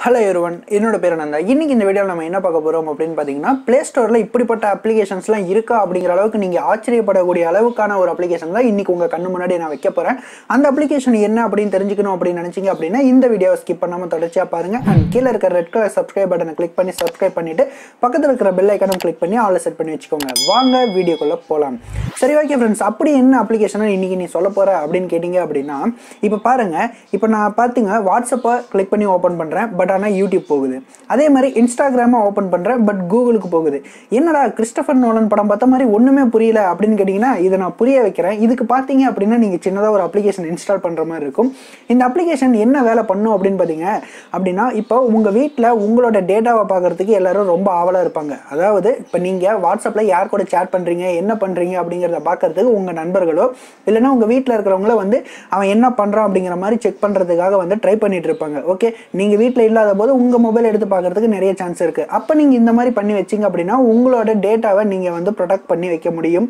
Hello everyone, என்னோட பேர் நந்தா. இன்னைக்கு இந்த வீடியோல நம்ம என்ன பார்க்க போறோம் அப்படினு பாத்தீங்கன்னா Play Storeல இப்படிப்பட்ட அப்ளிகேஷன்ஸ்லாம் இருக்கா அப்படிங்கற அளவுக்கு நீங்க ஆச்சரியப்படக்கூடிய அளவுக்கான ஒரு அப்ளிகேஷன் தான் இன்னைக்கு உங்க கண்ணு முன்னாடி நான் வைக்க போறேன். அந்த அப்ளிகேஷன் என்ன அப்படினு தெரிஞ்சுக்கணும் அப்படி நினைச்சீங்க அப்படினா இந்த வீடியோவை ஸ்கிப் பண்ணாம தொடர்ச்சியா பாருங்க. and கீழ இருக்க ரெட் கலர் subscribe பட்டனை கிளிக் பண்ணி subscribe பண்ணிட்டு பக்கத்துல இருக்கிற பெல் ஐகானை கிளிக் பண்ணி ஆல் செட் பண்ணி வெச்சுக்கோங்க. வாங்க வீடியோக்குள்ள போலாம். சரி ஓகே फ्रेंड्स, அப்படி என்ன அப்ளிகேஷனை இன்னைக்கு நீ சொல்ல போற அப்படினு கேட்டிங்க அப்படினா இப்போ பாருங்க, இப்போ நான் பாத்தீங்க வாட்ஸ்அப்பை கிளிக் பண்ணி ஓபன் பண்றேன். பட் ஆனா யூடியூப் போகுது. அதே மாதிரி இன்ஸ்டாகிராமை ஓபன் பண்றேன். பட் கூகுளுக்கு போகுது. என்னடா கிறிஸ்டோபர் நோலன் படம் பார்த்த மாதிரி ஒண்ணுமே புரியல அப்படின்னு கேட்டீங்கன்னா இதை நான் புரிய வைக்கிறேன். இதுக்கு பாத்தீங்க அப்படின்னா நீங்க சின்னதா ஒரு அப்ளிகேஷன் இன்ஸ்டால் பண்ற மாதிரி இருக்கும். இந்த அப்ளிகேஷன் என்ன வேலை பண்ணும் அப்படின்னு பாத்தீங்க அப்படின்னா, இப்போ உங்க வீட்டுல உங்களோட டேட்டாவை பார்க்கறதுக்கு எல்லாரும் ரொம்ப ஆவலா இருப்பாங்க. அதாவது இப்போ நீங்க வாட்ஸ்அப்ல யார் கூட சேட் பண்றீங்க, என்ன பண்றீங்க அப்படிங்கறத பார்க்கறதுக்கு உங்க நண்பர்களோ இல்லைன்னா உங்க வீட்டுல இருக்கிறவங்கள வந்து அவன் என்ன பண்றான் அப்படிங்கிற மாதிரி செக் பண்றதுக்காக வந்து ட்ரை பண்ணிட்டு இருப்பாங்க. ஓகே, நீங்க வீட்டுல இல்லாத போது உங்க மொபைல் எடுத்து பார்க்கிறதுக்கு நிறைய சான்ஸ் இருக்கு. அப்ப நீங்க இந்த மாதிரி பண்ணி வச்சீங்க அப்படின்னா உங்களோட டேட்டாவை நீங்க வந்து ப்ரொடெக்ட் பண்ணி வைக்க முடியும்.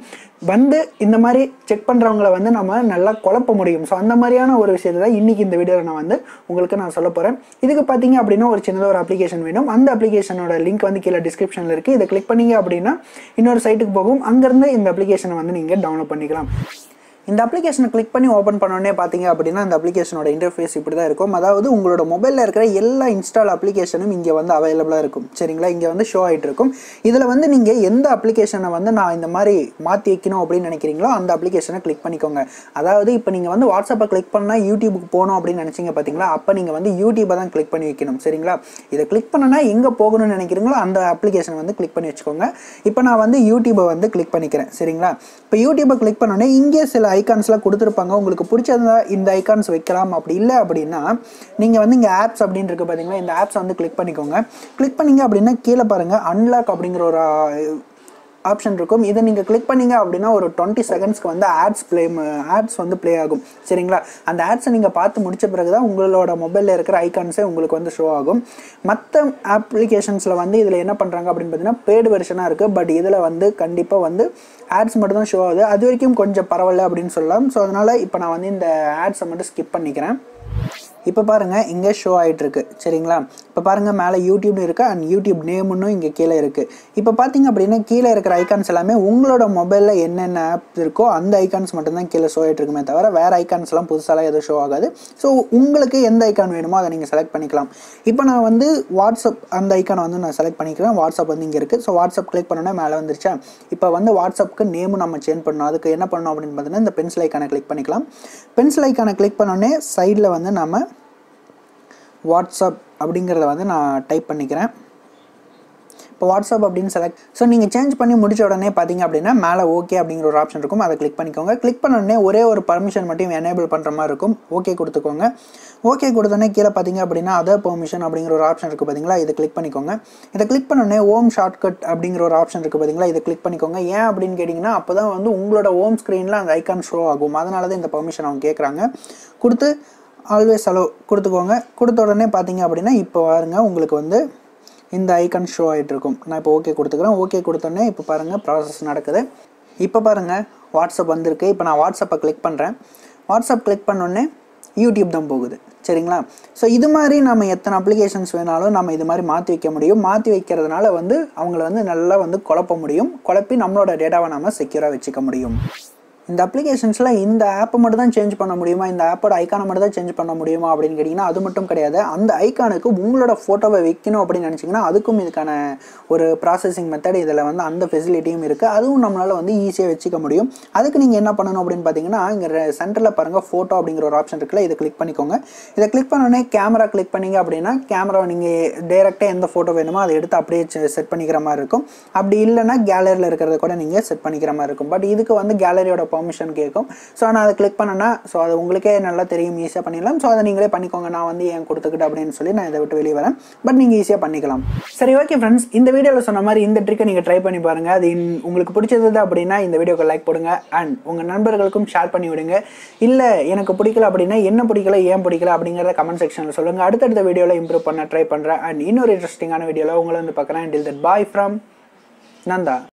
வந்து இந்த மாதிரி செக் பண்றவங்களை வந்து நம்ம நல்லா குழப்ப முடியும். ஸோ அந்த மாதிரியான ஒரு விஷயத்தை தான் இன்னைக்கு இந்த வீடியோவில் நான் வந்து உங்களுக்கு நான் சொல்ல போறேன். இதுக்கு பார்த்தீங்க அப்படின்னா ஒரு சின்னதாக ஒரு அப்ளிகேஷன் வேணும். அந்த அப்ளிகேஷனோட லிங்க் வந்து கீழே டிஸ்கிரிப்ஷன்ல இருக்கு. இதை கிளிக் பண்ணீங்க அப்படின்னா இன்னொரு சைட்டுக்கு போகும். அங்கிருந்து இந்த அப்ளிகேஷனை வந்து நீங்க டவுன்லோட் பண்ணிக்கலாம். இந்த அப்ளிகேஷனை கிளிக் பண்ணி ஓப்பன் பண்ணோடனே பார்த்தீங்க அப்படின்னா இந்த அப்ளிகேஷனோட இன்டர்ஃபேஸ் இப்படி தான் இருக்கும். அதாவது உங்களோட மொபைலில் இருக்கிற எல்லா இன்ஸ்டால் அப்ளிகேஷனும் இங்கே வந்து அவைலபிளாக இருக்கும். சரிங்களா, இங்கே வந்து ஷோ ஆகிட்டு இருக்கும். இதில் வந்து நீங்கள் எந்த அப்ளிகேஷனை வந்து நான் இந்த மாதிரி மாற்றி வைக்கணும் அப்படின்னு நினைக்கிறீங்களோ அந்த அப்ளிகேஷனை கிளிக் பண்ணிக்கோங்க. அதாவது இப்போ நீங்கள் வந்து வாட்ஸ்அப்பை கிளிக் பண்ணால் யூடியூபுக்கு போகணும் அப்படின்னு நினச்சிங்க பார்த்தீங்களா, அப்போ நீங்கள் வந்து யூடியூப்பை தான் கிளிக் பண்ணி வைக்கணும். சரிங்களா, இதை கிளிக் பண்ணனா எங்கே போகணும்னு நினைக்கிறீங்களோ அந்த அப்ளிகேஷனை வந்து கிளிக் பண்ணி வச்சுக்கோங்க. இப்போ நான் வந்து யூடியூப்பை வந்து கிளிக் பண்ணிக்கிறேன். சரிங்களா, இப்போ யூடியூப்பை கிளிக் பண்ணோன்னே இங்கே சில ஐகான்ஸ்லாம் கொடுத்துருப்பாங்க. உங்களுக்கு பிடிச்சதா இந்த ஐகான்ஸ் வைக்கலாம். அப்படி இல்லை அப்படின்னா நீங்கள் வந்து இங்கே ஆப்ஸ் அப்படின்னு இருக்கு பார்த்தீங்களா, இந்த ஆப்ஸ் வந்து கிளிக் பண்ணிக்கோங்க. கிளிக் பண்ணீங்க அப்படின்னா கீழே பாருங்கள் அன்லாக் அப்படிங்கிற ஒரு ஆப்ஷன் இருக்கும். இதை நீங்கள் கிளிக் பண்ணீங்க அப்படின்னா ஒரு 20 செகண்ட்ஸ்க்கு வந்து ஆட்ஸ் வந்து ப்ளே ஆகும். சரிங்களா, அந்த ஆட்ஸை நீங்கள் பார்த்து முடிச்ச பிறகு தான் உங்களோட மொபைலில் இருக்கிற ஐகான்ஸே உங்களுக்கு வந்து ஷோ ஆகும். மற்ற அப்ளிகேஷன்ஸில் வந்து இதில் என்ன பண்ணுறாங்க அப்படின்னு பார்த்தீங்கன்னா பெய்டு வெர்ஷனாக இருக்குது. பட் இதில் வந்து கண்டிப்பாக வந்து ஆட்ஸ் மட்டும் தான் ஷோ ஆகுது. அது வரைக்கும் கொஞ்சம் பரவாயில்ல அப்படின்னு சொல்லலாம். ஸோ அதனால் இப்போ நான் வந்து இந்த ஆட்ஸை மட்டும் ஸ்கிப் பண்ணிக்கிறேன். இப்போ பாருங்கள் இங்கே ஷோ ஆகிட்டு இருக்கு. சரிங்களா, இப்போ பாருங்கள் மேலே யூடியூப்னு இருக்குது அண்ட் யூடியூப் நேமுன்னு இங்கே கீழே இருக்குது. இப்போ பார்த்தீங்க அப்படின்னா கீழே இருக்கிற ஐகான்ஸ் எல்லாமே உங்களோட மொபைலில் என்னென்ன ஆப் இருக்கோ அந்த ஐகான்ஸ் மட்டும்தான் கீழே ஷோ ஆகிட்டு இருக்குமே தவிர வேறு ஐகான்ஸ்லாம் புதுசாலாம் எதுவும் ஷோ ஆகாது. ஸோ உங்களுக்கு எந்த ஐகான் வேணுமோ அதை நீங்கள் செலக்ட் பண்ணிக்கலாம். இப்போ நான் வந்து வாட்ஸ்அப் அந்த ஐக்கானை வந்து நான் செலக்ட் பண்ணிக்கிறேன். வாட்ஸ்அப் வந்து இங்கே இருக்குது. ஸோ வாட்ஸ்அப் கிளிக் பண்ணோன்னே மேலே வந்துருச்சா. இப்போ வந்து வாட்ஸ்அப்புக்கு நேமும் நம்ம சேஞ்ச் பண்ணணும். அதுக்கு என்ன பண்ணணும் அப்படின்னு பார்த்தீங்கன்னா இந்த பென்சில் ஐக்கானை கிளிக் பண்ணிக்கலாம். பென்சில் ஐக்கானை கிளிக் பண்ணோன்னே சைடில் வந்து நம்ம வாட்ஸ்அப் அப்படிங்கிறத வந்து நான் டைப் பண்ணிக்கிறேன். இப்போ வாட்ஸ்அப் அப்படின்னு செலக்ட். ஸோ நீங்கள் சேஞ்ச் பண்ணி முடிச்ச உடனே பார்த்தீங்க அப்படின்னா மேலே ஓகே அப்படிங்கிற ஒரு ஆப்ஷன் இருக்கும். அதை கிளிக் பண்ணிக்கோங்க. கிளிக் பண்ண உடனே ஒரே ஒரு பர்மிஷன் மட்டும் எனேபிள் பண்ணுற மாதிரி இருக்கும். ஓகே கொடுத்துக்கோங்க. ஓகே கொடுத்தோடனே கீழே பார்த்தீங்க அப்படின்னா அதர் பெர்மிஷன் அப்படிங்கிற ஒரு ஆப்ஷன் இருக்குது பார்த்தீங்களா, இதை கிளிக் பண்ணிக்கோங்க. இதை கிளிக் பண்ணோடனே ஹோம் ஷார்ட்கட் அப்படிங்கிற ஒரு ஆப்ஷன் இருக்குது பார்த்தீங்களா, இதை கிளிக் பண்ணிக்கோங்க. ஏன் அப்படின்னு கேட்டிங்கன்னா அப்போ தான் வந்து உங்களோட ஹோம் ஸ்க்ரீனில் அந்த ஐக்கான் ஷோ ஆகும். அதனால தான் இந்த பெர்மிஷன் அவங்க கேட்குறாங்க. கொடுத்து ஆல்வேஸ் அலோ கொடுத்துக்கோங்க. கொடுத்த உடனே பார்த்தீங்க அப்படின்னா இப்போ பாருங்க உங்களுக்கு வந்து இந்த ஐக்கான் ஷோ ஆகிட்டு இருக்கும். நான் இப்போ ஓகே கொடுத்துக்கிறேன். ஓகே கொடுத்தோடனே இப்போ பாருங்கள் ப்ராசஸ் நடக்குது. இப்போ பாருங்கள் வாட்ஸ்அப் வந்திருக்கு. இப்போ நான் வாட்ஸ்அப்பை கிளிக் பண்ணுறேன். வாட்ஸ்அப் கிளிக் பண்ணோடனே யூடியூப் தான் போகுது. சரிங்களா, ஸோ இது மாதிரி நம்ம எத்தனை அப்ளிகேஷன்ஸ் வேணாலும் நம்ம இது மாதிரி மாற்றி வைக்க முடியும். மாற்றி வைக்கிறதுனால வந்து அவங்கள வந்து நல்லா வந்து குழப்ப முடியும். குழப்பி நம்மளோட டேட்டாவை நம்ம செக்யூராக வச்சுக்க முடியும். இந்த அப்ளிகேஷன்ஸில் இந்த ஆப்பை மட்டும் தான் சேஞ்ச் பண்ண முடியுமா, இந்த ஆப்போட ஐக்கானை மட்டும் தான் சேஞ்ச் பண்ண முடியுமா அப்படின்னு கேட்டிங்கன்னா அது மட்டும் கிடையாது. அந்த ஐக்கானுக்கு உங்களோட ஃபோட்டோவை வைக்கணும் அப்படின்னு நினச்சிங்கன்னா அதுக்கும் இதுக்கான ஒரு ப்ராசஸிங் மெத்தட் இதில் வந்து அந்த ஃபெசிலிட்டியும் இருக்குது. அதுவும் நம்மளால் வந்து ஈஸியாக வச்சுக்க முடியும். அதுக்கு நீங்கள் என்ன பண்ணணும் அப்படின்னு பார்த்தீங்கன்னா இங்கே சென்டரில் பாருங்கள் ஃபோட்டோ அப்படிங்கிற ஒரு ஆப்ஷன் இருக்குல்ல, இதை கிளிக் பண்ணிக்கோங்க. இதை கிளிக் பண்ணோடனே கேமரா கிளிக் பண்ணிங்க அப்படின்னா கேமராவை நீங்கள் டேரெக்டாக எந்த ஃபோட்டோ வேணுமோ அதை எடுத்து அப்படியே செட் பண்ணிக்கிற மாதிரி இருக்கும். அப்படி இல்லைன்னா கேலரியில் இருக்கிறத கூட நீங்கள் செட் பண்ணிக்கிற மாதிரி இருக்கும். பட் இதுக்கு வந்து கேலரியோட பர்மிஷன் கேட்கும். ஸோ நான் அதை கிளிக் பண்ணேன்னா ஸோ அது உங்களுக்கே நல்லா தெரியும், ஈஸியாக பண்ணிடலாம். ஸோ அதை நீங்களே பண்ணிக்கோங்க. நான் வந்து ஏன் கொடுத்துக்கிட்டு அப்படின்னு சொல்லி நான் இதை விட்டு வெளியே வரேன். பட் நீங்கள் ஈஸியாக பண்ணிக்கலாம். சரி ஓகே ஃப்ரெண்ட்ஸ், இந்த வீடியோவில் சொன்ன மாதிரி இந்த ட்ரிக்கை நீங்கள் ட்ரை பண்ணி பாருங்கள். அது உங்களுக்கு பிடிச்சது அப்படின்னா இந்த வீடியோக்கு லைக் போடுங்க அண்ட் உங்கள் நண்பர்களுக்கும் ஷேர் பண்ணி விடுங்க. இல்லை எனக்கு பிடிக்கல அப்படின்னா என்ன பிடிக்கல ஏன் பிடிக்கல அப்படிங்கிறத கமெண்ட் செக்ஷனில் சொல்லுங்கள். அடுத்தடுத்த வீடியோவில் இம்ப்ரூவ் பண்ண ட்ரை பண்ணுறேன். அண்ட் இன்னொரு இன்ட்ரெஸ்டிங்கான வீடியோவில் உங்களை வந்து பார்க்குறேன். Till that, bye from Nandha.